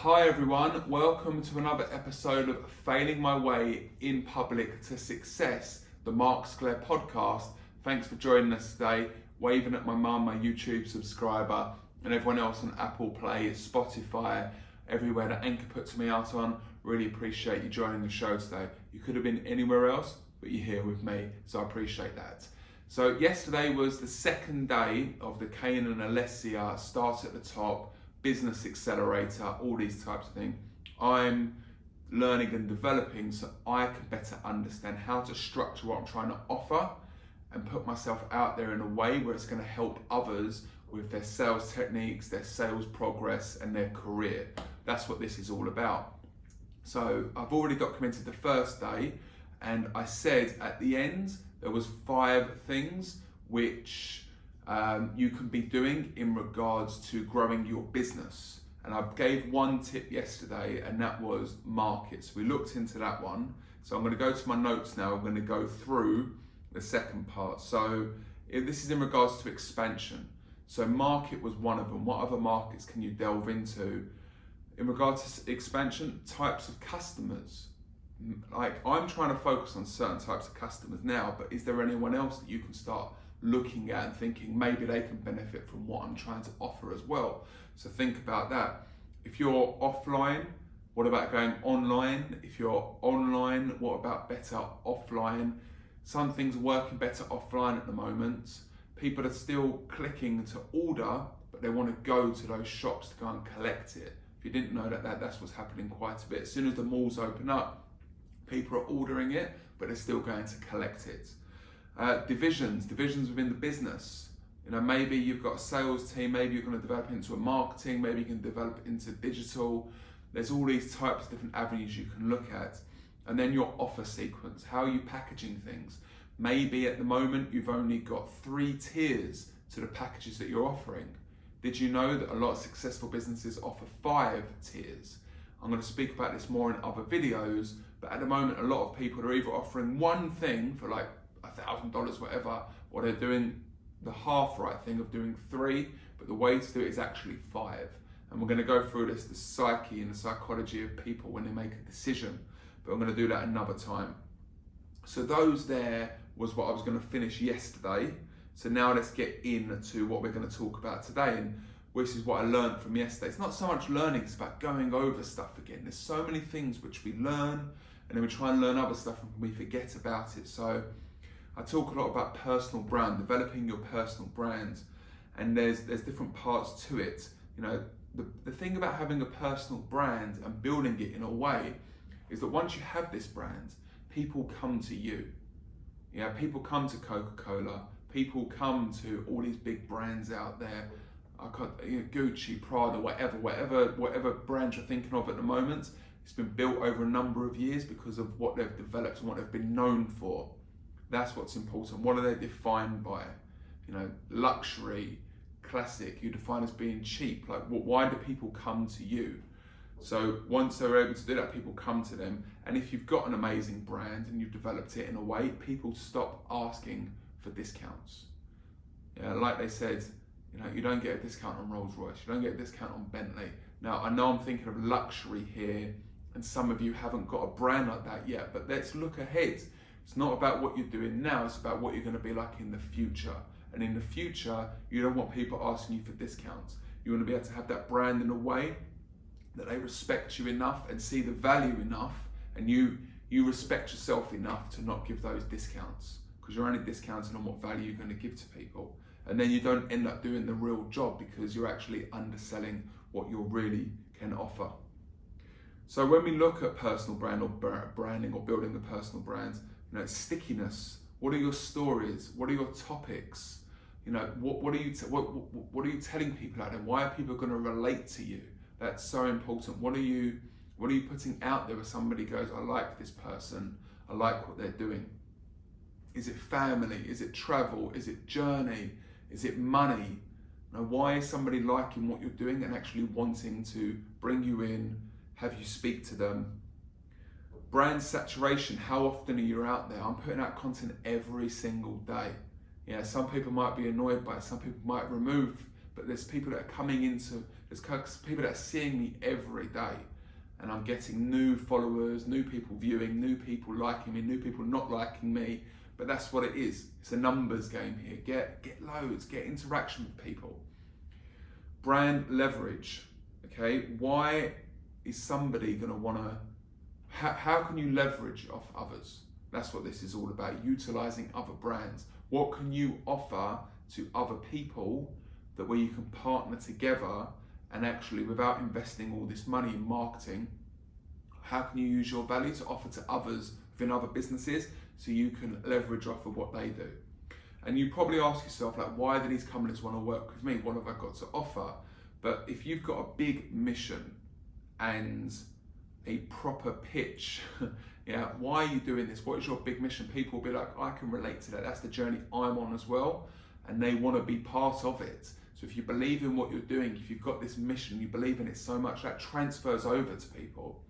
Hi everyone, welcome to another episode of Failing My Way in Public to Success, the Mark Sclair podcast. Thanks for joining us today, waving at my mum, my YouTube subscriber, and everyone else on Apple Play, Spotify, everywhere that Anchor puts me out on. Really appreciate you joining the show today. You could have been anywhere else, but you're here with me, so I appreciate that. So yesterday was the second day of the Kane Alessia Start at the Top, Business Accelerator, all these types of things. I'm learning and developing so I can better understand how to structure what I'm trying to offer and put myself out there in a way where it's going to help others with their sales techniques, their sales progress, and their career. That's what this is all about. So I've already documented the first day, and I said at the end there was 5 things which you can be doing in regards to growing your business. And I gave one tip yesterday, and that was markets. We looked into that one. So I'm going to go to my notes now. I'm going to go through the second part. So this is in regards to expansion. So market was one of them. What other markets can you delve into? In regards to expansion, types of customers. Like, I'm trying to focus on certain types of customers now, but is there anyone else that you can start looking at and thinking maybe they can benefit from what I'm trying to offer as well? So think about that. If you're offline, what about going online? If you're online, what about better offline? Some things are working better offline at the moment. People are still clicking to order, but they want to go to those shops to go and collect it. If you didn't know that's what's happening quite a bit. As soon as the malls open up, people are ordering it, but they're still going to collect it. Divisions within the business. You know, maybe you've got a sales team, maybe you're going to develop into a marketing, maybe you can develop into digital. There's all these types of different avenues you can look at. And then your offer sequence. How are you packaging things? Maybe at the moment you've only got 3 tiers to the packages that you're offering. Did you know that a lot of successful businesses offer 5 tiers? I'm going to speak about this more in other videos, but at the moment a lot of people are either offering one thing for like $1,000, whatever, or they're doing the half right thing of doing 3, but the way to do it is actually 5. And we're going to go through this, the psyche and the psychology of people when they make a decision, but I'm going to do that another time. So those there was what I was going to finish yesterday. So now let's get into what we're going to talk about today, and which is what I learned from yesterday. It's not so much learning, it's about going over stuff again. There's so many things which we learn, and then we try and learn other stuff and we forget about it. So I talk a lot about personal brand, developing your personal brand, and there's different parts to it. You know, the thing about having a personal brand and building it in a way is that once you have this brand, people come to you. You know, people come to Coca-Cola, people come to all these big brands out there, Gucci, Prada, whatever brand you're thinking of at the moment. It's been built over a number of years because of what they've developed and what they've been known for. That's what's important. What are they defined by? You know, luxury, classic, you define as being cheap. Like, why do people come to you? So once they're able to do that, people come to them. And if you've got an amazing brand and you've developed it in a way, people stop asking for discounts. You know, like they said, you know, you don't get a discount on Rolls Royce, you don't get a discount on Bentley. Now, I know I'm thinking of luxury here, and some of you haven't got a brand like that yet, but let's look ahead. It's not about what you're doing now, it's about what you're going to be like in the future. And in the future, you don't want people asking you for discounts. You want to be able to have that brand in a way that they respect you enough and see the value enough, and you respect yourself enough to not give those discounts, because you're only discounting on what value you're going to give to people. And then you don't end up doing the real job because you're actually underselling what you really can offer. So when we look at personal brand or branding or building a personal brand, you know, stickiness. What are your stories? What are your topics? You know, what are you telling people out there? Why are people going to relate to you? That's so important. What are you putting out there where somebody goes, I like this person, I like what they're doing? Is it family? Is it travel? Is it journey? Is it money? You know, why is somebody liking what you're doing and actually wanting to bring you in, have you speak to them? Brand saturation, how often are you out there? I'm putting out content every single day. Yeah, some people might be annoyed by it, some people might remove but there's people that are there's people that are seeing me every day, and I'm getting new followers, new people viewing, new people liking me, new people not liking me. But that's what it is. It's a numbers game here. Get loads, get interaction with people. Brand leverage, okay? Why is somebody gonna wanna, how can you leverage off others? That's what this is all about, utilizing other brands. What can you offer to other people that where you can partner together and actually, without investing all this money in marketing, how can you use your value to offer to others within other businesses so you can leverage off of what they do? And you probably ask yourself, like, why do these companies want to work with me? What have I got to offer? But if you've got a big mission and a proper pitch, yeah, why are you doing this? What is your big mission? People will be like, I can relate to that. That's the journey I'm on as well. And they want to be part of it. So if you believe in what you're doing, if you've got this mission, you believe in it so much, that transfers over to people.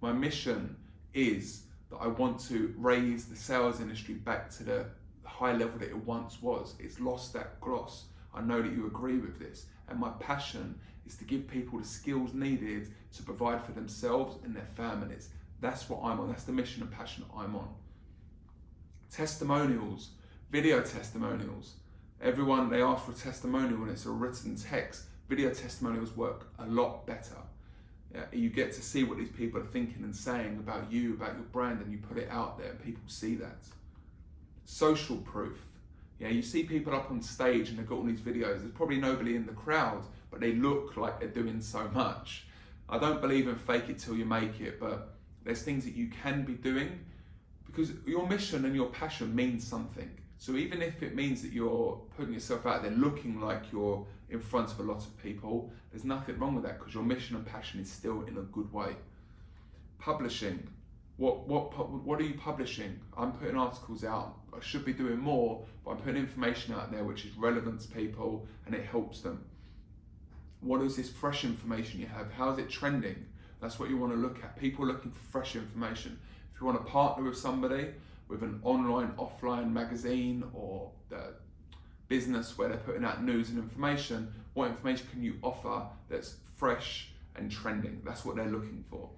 My mission is that I want to raise the sales industry back to the high level that it once was. It's lost that gloss. I know that you agree with this. And my passion is to give people the skills needed to provide for themselves and their families. That's what I'm on. That's the mission and passion I'm on. Testimonials, video testimonials. Everyone, they ask for a testimonial and it's a written text. Video testimonials work a lot better. Yeah, you get to see what these people are thinking and saying about you, about your brand, and you put it out there and people see that. Social proof. Yeah, you see people up on stage and they've got all these videos. There's probably nobody in the crowd, but they look like they're doing so much. I don't believe in fake it till you make it, but there's things that you can be doing because your mission and your passion means something. So even if it means that you're putting yourself out there looking like you're in front of a lot of people, there's nothing wrong with that because your mission and passion is still in a good way. Publishing. What are you publishing? I'm putting articles out. I should be doing more, but I'm putting information out there which is relevant to people and it helps them. What is this fresh information you have? How is it trending? That's what you want to look at. People are looking for fresh information. If you want to partner with somebody, with an online, offline magazine or the business where they're putting out news and information, what information can you offer that's fresh and trending? That's what they're looking for.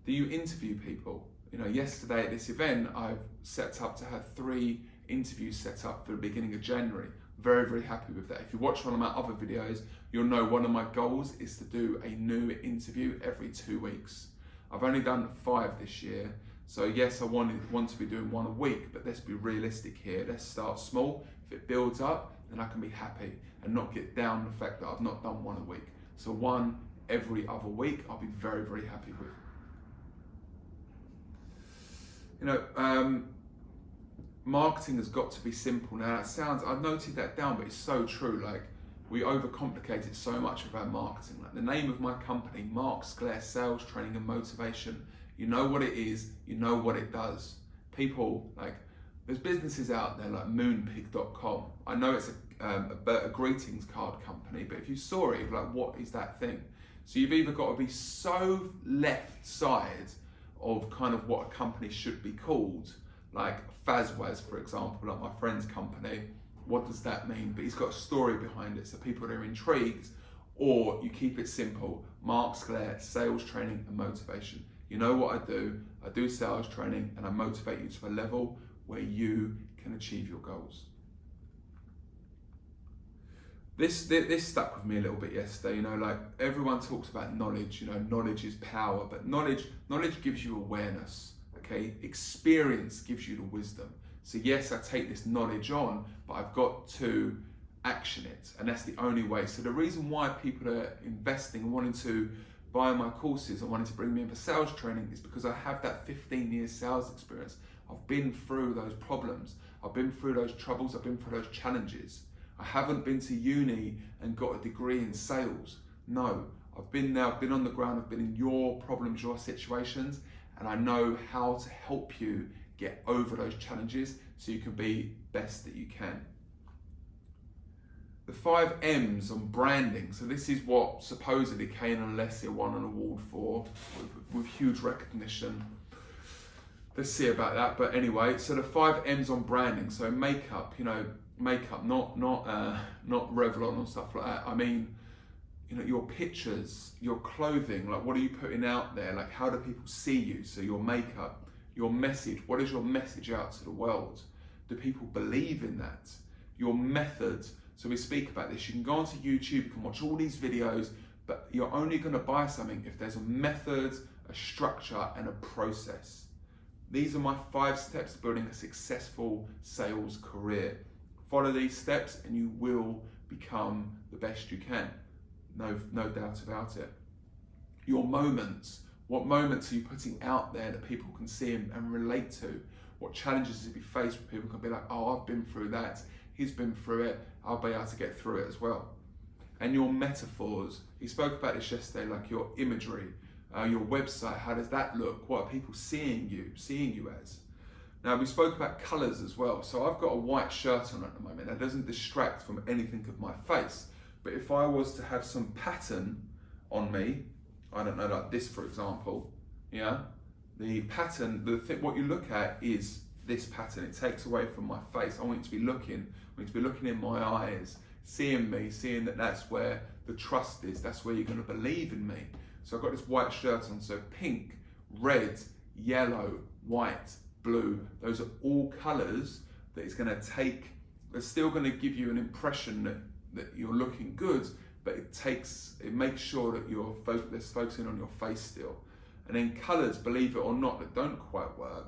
Do you interview people? You know, yesterday at this event, I've set up to have 3 interviews set up for the beginning of January. Very, very happy with that. If you watch one of my other videos, you'll know one of my goals is to do a new interview every 2 weeks. I've only done 5 this year. So yes, I want to be doing 1 a week, but let's be realistic here. Let's start small. If it builds up, then I can be happy and not get down the fact that I've not done 1 a week. So 1 every other week, I'll be very, very happy with. You know, marketing has got to be simple. Now that sounds, I've noted that down, but it's so true. Like, we overcomplicate it so much with our marketing. Like the name of my company, Mark Sclair Sales Training and Motivation. You know what it is, you know what it does. People, like, there's businesses out there like moonpig.com. I know it's a greetings card company, but if you saw it, you'd be like, what is that thing? So you've either got to be so left side of kind of what a company should be called, like Fazwaz, for example, like my friend's company. What does that mean? But he's got a story behind it, so people are intrigued. Or you keep it simple, Mark Sclair, Sales Training and Motivation. You know what I do sales training and I motivate you to a level where you can achieve your goals. This stuck with me a little bit yesterday. You know, like everyone talks about knowledge, you know, knowledge is power, but knowledge gives you awareness, okay? Experience gives you the wisdom. So yes, I take this knowledge on, but I've got to action it, and that's the only way. So the reason why people are investing and wanting to buy my courses and wanting to bring me in for sales training is because I have that 15 years sales experience. I've been through those problems. I've been through those troubles. I've been through those challenges. I haven't been to uni and got a degree in sales. No, I've been there, I've been on the ground, I've been in your problems, your situations, and I know how to help you get over those challenges so you can be best that you can. The 5 M's on branding. So this is what supposedly Kane Alessia won an award for with huge recognition. Let's see about that. But anyway, so the 5 M's on branding. So makeup, you know, makeup, not Revlon or stuff like that. I mean, you know, your pictures, your clothing, like what are you putting out there? Like how do people see you? So your makeup, your message, what is your message out to the world? Do people believe in that? Your methods. So we speak about this. You can go onto YouTube, you can watch all these videos, but you're only going to buy something if there's a method, a structure, and a process. These are my 5 steps to building a successful sales career. Follow these steps and you will become the best you can. No doubt about it. Your moments. What moments are you putting out there that people can see and relate to? What challenges have you faced where people can be like, oh, I've been through that. He's been through it. I'll be able to get through it as well. And your metaphors. He spoke about this yesterday, like your imagery, your website. How does that look? What are people seeing you as? Now, we spoke about colours as well. So I've got a white shirt on at the moment. That doesn't distract from anything of my face. But if I was to have some pattern on me, I don't know, like this, for example, yeah, the pattern, what you look at is this pattern. It takes away from my face. I want you to be looking. I want you to be looking in my eyes, seeing me, seeing that that's where the trust is. That's where you're going to believe in me. So I've got this white shirt on. So pink, red, yellow, white, blue. Those are all colours that it's going to take. They're still going to give you an impression that you're looking good, but it makes sure that you're focusing on your face still. And then colours, believe it or not, that don't quite work.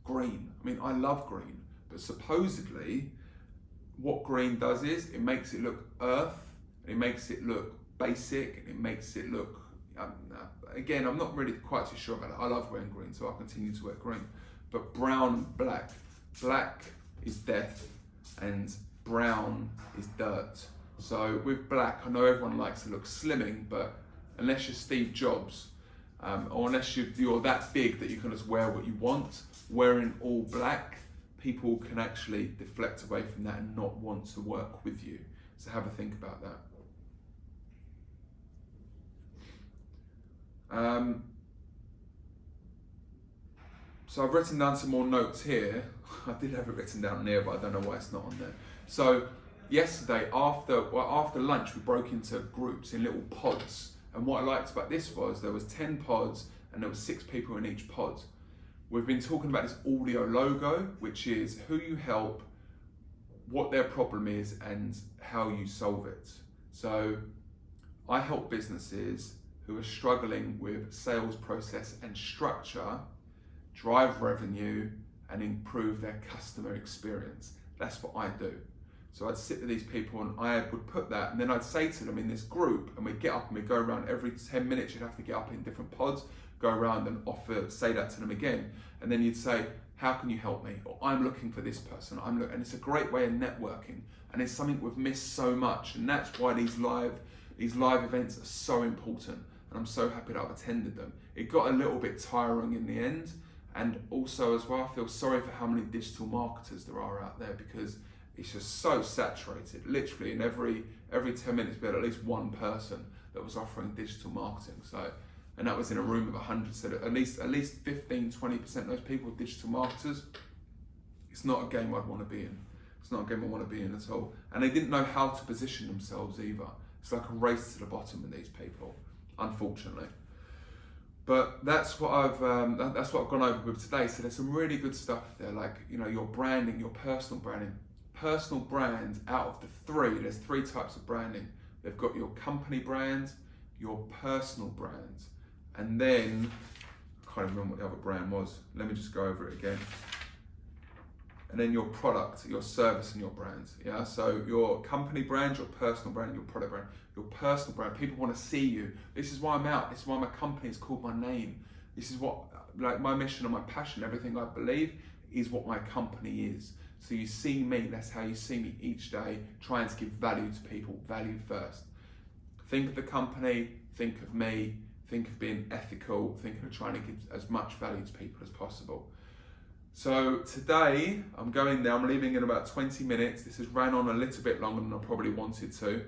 Green. I mean, I love green, but supposedly what green does is it makes it look earth, and it makes it look basic, and it makes it look, again, I'm not really quite too sure about it. I love wearing green, so I'll continue to wear green. But brown, black. Black is death, and brown is dirt. So with black, I know everyone likes to look slimming, but unless you're Steve Jobs, or unless you're that big that you can just wear what you want, wearing all black, people can actually deflect away from that and not want to work with you. So have a think about that. So I've written down some more notes here. I did have it written down here, but I don't know why it's not on there. So yesterday, after lunch, we broke into groups in little pods. And what I liked about this was there was 10 pods and there was 6 people in each pod. We've been talking about this audio logo, which is who you help, what their problem is, and how you solve it. So I help businesses who are struggling with sales process and structure, drive revenue, and improve their customer experience. That's what I do. So I'd sit with these people and I would put that, and then I'd say to them in this group, and we'd get up and we'd go around every 10 minutes, you'd have to get up in different pods, go around and say that to them again. And then you'd say, how can you help me? Or I'm looking for this person. And it's a great way of networking. And it's something we've missed so much. And that's why these live events are so important. And I'm so happy that I've attended them. It got a little bit tiring in the end. And also as well, I feel sorry for how many digital marketers there are out there, because it's just so saturated. Literally in every 10 minutes we had at least one person that was offering digital marketing. So, and that was in a room of 100. So at least 15-20% of those people are digital marketers. It's not a game I'd want to be in. It's not a game I want to be in at all. And they didn't know how to position themselves either. It's like a race to the bottom with these people, unfortunately. But that's what I've gone over with today. So there's some really good stuff there, like, you know, your branding, your personal branding. Personal brand, out of the 3, there's 3 types of branding. They've got your company brand, your personal brand, and then I can't remember what the other brand was. Let me just go over it again. And then your product, your service, and your brand. Yeah. So your company brand, your personal brand, your product brand. Your personal brand. People want to see you. This is why I'm out. This is why my company is called my name. This is what, like, my mission and my passion. Everything I believe is what my company is. So you see me. That's how you see me each day. Trying to give value to people. Value first. Think of the company. Think of me. Think of being ethical. Think of trying to give as much value to people as possible. So today I'm going there. I'm leaving in about 20 minutes. This has ran on a little bit longer than I probably wanted to,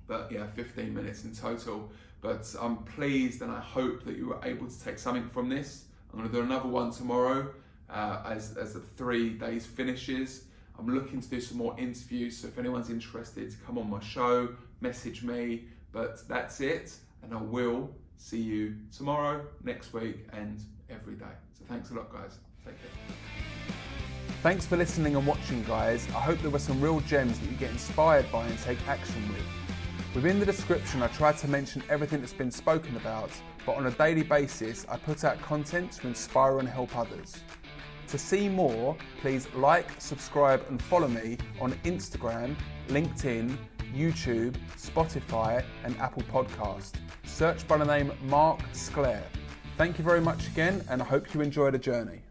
but yeah, 15 minutes in total. But I'm pleased and I hope that you were able to take something from this. I'm going to do another one tomorrow as the 3 days finishes. I'm looking to do some more interviews, so if anyone's interested to come on my show, message me. But that's it, and I will see you tomorrow, next week, and every day. So thanks a lot, guys. Take care. Thanks for listening and watching, guys. I hope there were some real gems that you get inspired by and take action with. Within the description, I tried to mention everything that's been spoken about, but on a daily basis, I put out content to inspire and help others. To see more, please like, subscribe and follow me on Instagram, LinkedIn, YouTube, Spotify and Apple Podcast. Search by the name Mark Sclair. Thank you very much again, and I hope you enjoy the journey.